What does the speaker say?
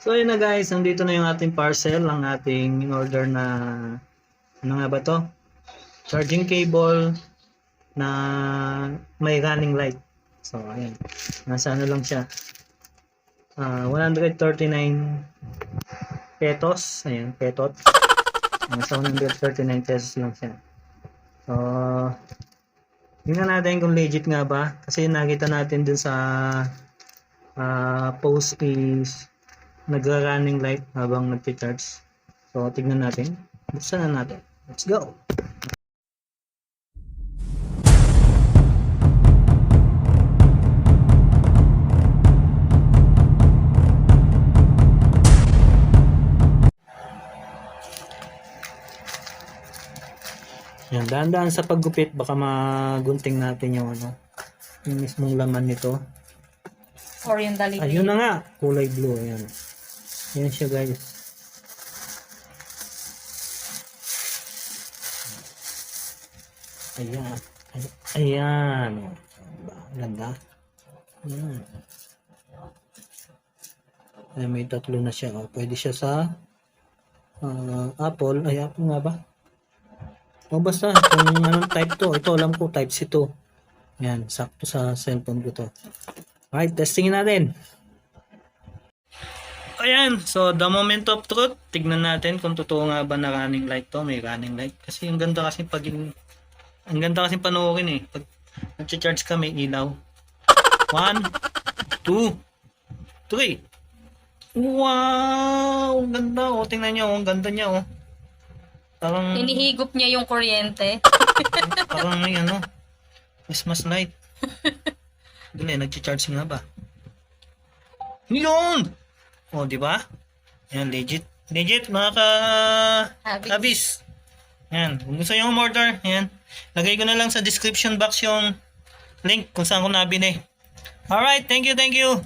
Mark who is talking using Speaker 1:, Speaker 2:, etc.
Speaker 1: So yun na guys, nandito na yung ating parcel, ang ating in-order na ano nga ba to? Charging cable na may running light. So ayan, nasa ano lang siya, 139 pesos. Ayan, petot. Nasa 139 pesos lang siya. So tingnan natin kung legit nga ba, kasi nakita natin dun sa post is nagra-running light habang nagche-charge. So tignan natin, buksan na natin, let's go. Yan, dahan-dahan sa paggupit, baka magunting natin yung ano, yung mismong laman nito.
Speaker 2: Or yung delivery.
Speaker 1: Ayun na nga, kulay blue. Ayan. Ayan siya guys. Ayan. Ayan. Ganda. Ayan. Ayan, may tatlo na siya. Oh, pwede siya sa Apple. Ay, Apple nga ba? O basta, kung anong type to. Ito, alam ko, type C to. Ayan, sakto sa cellphone ko to. Alright, testingin natin. Ayan, so the moment of truth, tignan natin kung totoo nga ba na running light to. May running light. Kasi ang ganda kasi ang ganda kasi panoorin eh. Pag nag-charge ka, may ilaw. 1, 2, 3. Wow! Ang ganda oh. Tingnan nyo oh. Ang ganda niya oh. Parang,
Speaker 2: Hinihigop niya yung kuryente.
Speaker 1: parang may ano. Christmas light. Dali, nag-charge nga ba? Yun! Oh, di ba? Yan, legit. Legit, mga kabis. Yan, kung gusto nyo umorder, yan. Lagay ko na lang sa description box yung link kung saan ko nabili. Alright, thank you, thank you.